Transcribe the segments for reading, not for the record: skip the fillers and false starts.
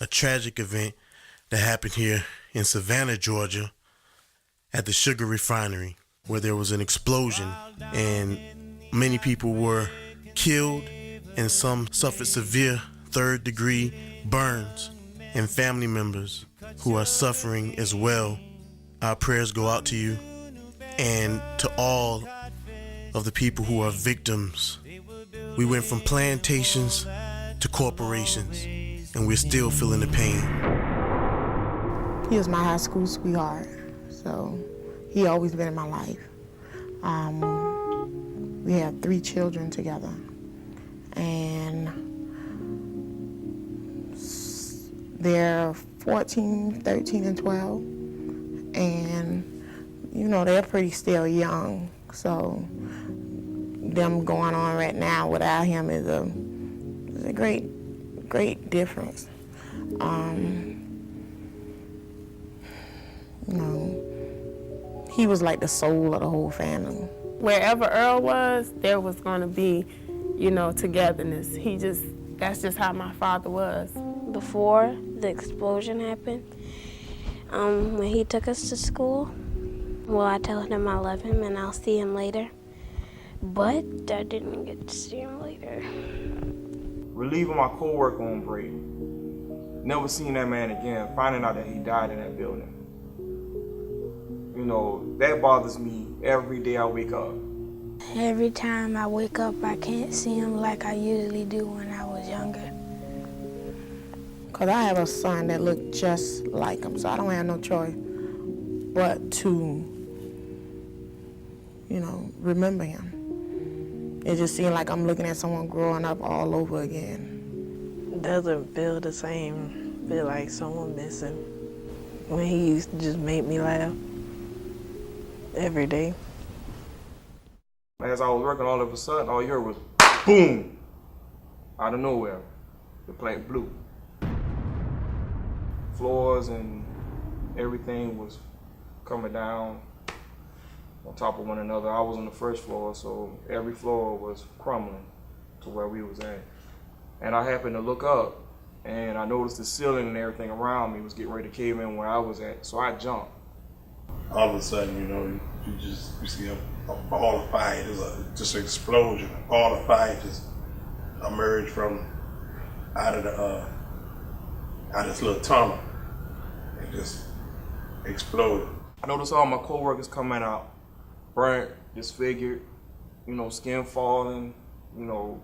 a tragic event that happened here in Savannah, Georgia, at the sugar refinery, where there was an explosion and many people were killed and some suffered severe third-degree burns, and family members who are suffering as well. Our prayers go out to you and to all of the people who are victims. We went from plantations to corporations, and we're still feeling the pain. He was my high school sweetheart, so he always been in my life. We had 3 children together, and they're 14, 13, and 12, and you know, they're pretty still young, so them going on right now without him is a great difference. You know, he was like the soul of the whole family. Wherever Earl was, there was going to be, you know, togetherness. That's just how my father was. Before the explosion happened, when he took us to school, well, I told him I love him and I'll see him later. But I didn't get to see him later. Relieving my co-worker on break. Never seen that man again, finding out that he died in that building. You know, that bothers me every day I wake up. Every time I wake up, I can't see him like I usually do when I was younger. Because I have a son that looked just like him, so I don't have no choice but to, you know, remember him. It just seems like I'm looking at someone growing up all over again. Doesn't feel the same, feel like someone missing. When he used to just make me laugh every day. As I was working, all of a sudden, all you heard was boom, out of nowhere. The plant blew. Floors and everything was coming down on top of one another. I was on the first floor, so every floor was crumbling to where we was at. And I happened to look up, and I noticed the ceiling and everything around me was getting ready to cave in where I was at, so I jumped. All of a sudden, you know, you see a ball of fire. There's just an explosion. A ball of fire just emerged from out of this little tunnel and just exploded. I noticed all my coworkers coming out, burnt, disfigured, you know, skin falling, you know,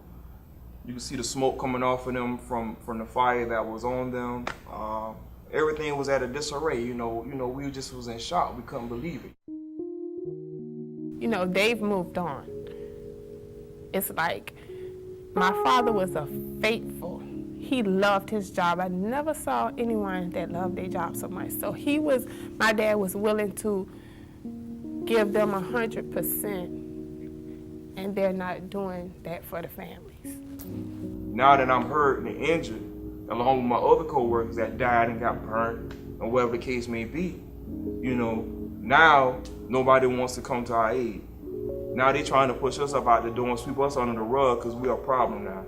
you can see the smoke coming off of them from the fire that was on them. Everything was at a disarray, you know, we just was in shock. We couldn't believe it. You know, they've moved on. It's like my father was faithful. He loved his job. I never saw anyone that loved their job so much. So my dad was willing to give them 100%, and they're not doing that for the families. Now that I'm hurt and injured, along with my other co-workers that died and got burnt, or whatever the case may be, you know, now nobody wants to come to our aid. Now they're trying to push us up out the door and sweep us under the rug because we're a problem now.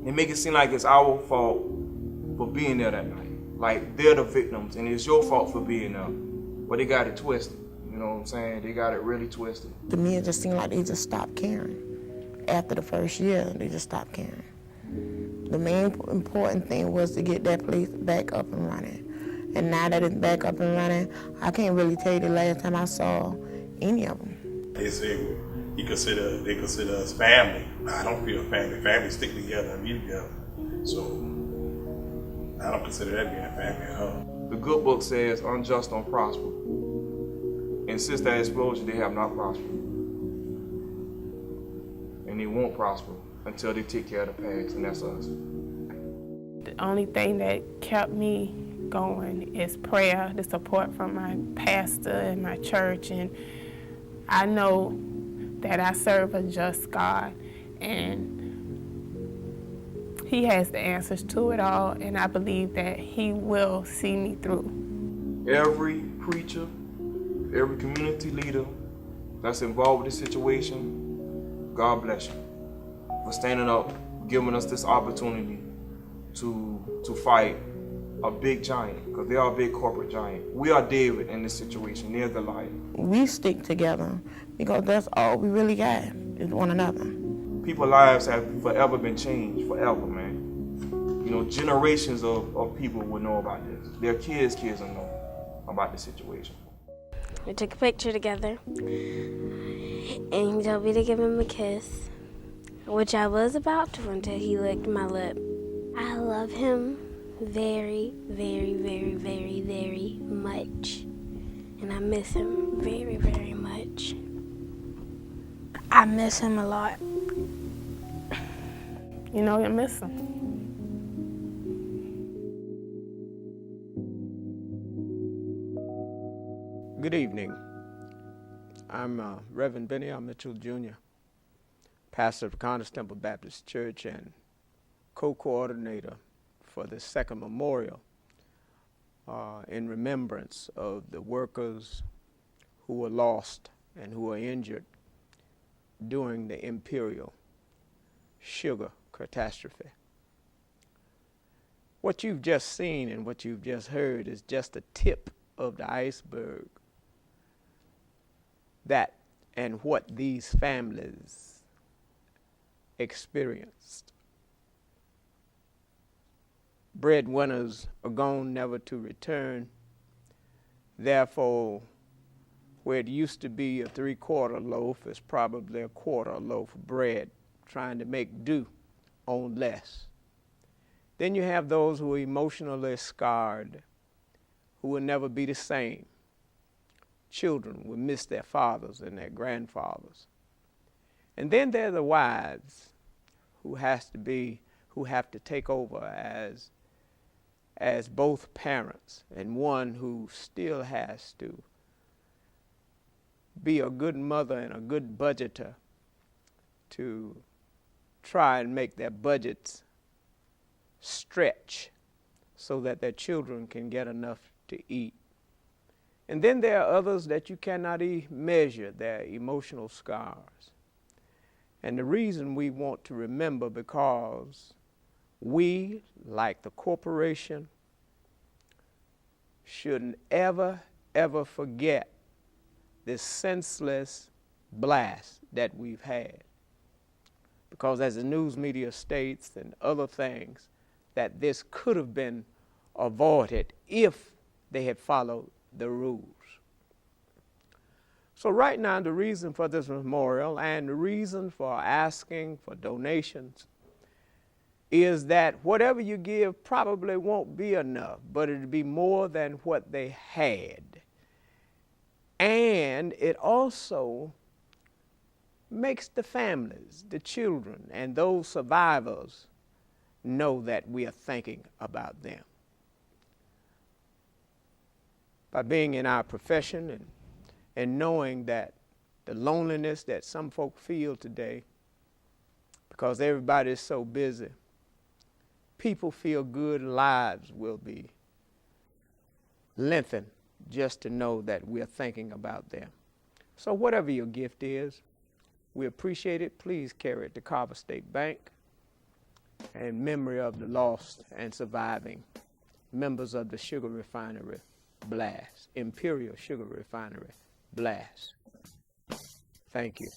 They make it seem like it's our fault for being there that night. Like they're the victims and it's your fault for being there. But they got it twisted, you know what I'm saying? They got it really twisted. To me, it just seemed like they just stopped caring. After the first year, they just stopped caring. The main important thing was to get that place back up and running. And now that it's back up and running, I can't really tell you the last time I saw any of them. They say they consider us family. I don't feel family. Families stick together and be together. So I don't consider that being a family at all. The good book says unjust don't prosper. And since that explosion, they have not prospered. And they won't prosper until they take care of the past, and that's us. The only thing that kept me going is prayer, the support from my pastor and my church, and I know that I serve a just God, and He has the answers to it all, and I believe that He will see me through. Every preacher, every community leader that's involved with this situation, God bless you for standing up, giving us this opportunity to fight a big giant, because they are a big corporate giant. We are David in this situation. They're Goliath. We stick together because that's all we really got is one another. People's lives have forever been changed, forever, man. You know, generations of people will know about this. Their kids will know about the situation. We took a picture together, and he told me to give him a kiss, which I was about to until he licked my lip. I love him very, very, very, very, very much, and I miss him very, very much. I miss him a lot. You know, you miss him. Good evening. I'm Reverend Benny R. Mitchell Jr., pastor of Connors Temple Baptist Church and co-coordinator for the second memorial in remembrance of the workers who were lost and who were injured during the Imperial sugar catastrophe. What you've just seen and what you've just heard is just the tip of the iceberg. That and what these families experienced. Breadwinners are gone, never to return. Therefore, where it used to be a 3/4 loaf is probably a 1/4 loaf of bread, trying to make do on less. Then you have those who are emotionally scarred, who will never be the same. Children will miss their fathers and their grandfathers. And then there are the wives who have to take over as both parents, and one who still has to be a good mother and a good budgeter to try and make their budgets stretch so that their children can get enough to eat. And then there are others that you cannot measure their emotional scars. And the reason we want to remember, because we, like the corporation, shouldn't ever, ever forget this senseless blast that we've had. Because as the news media states and other things, that this could have been avoided if they had followed the rules. So right now, the reason for this memorial and the reason for asking for donations is that whatever you give probably won't be enough, but it'll be more than what they had. And it also makes the families, the children, and those survivors know that we are thinking about them. By being in our profession and knowing that the loneliness that some folk feel today, because everybody is so busy, people feel good, lives will be lengthened just to know that we're thinking about them. So whatever your gift is, we appreciate it. Please carry it to Carver State Bank in memory of the lost and surviving members of the sugar refinery blast, Imperial Sugar Refinery blast. Thank you.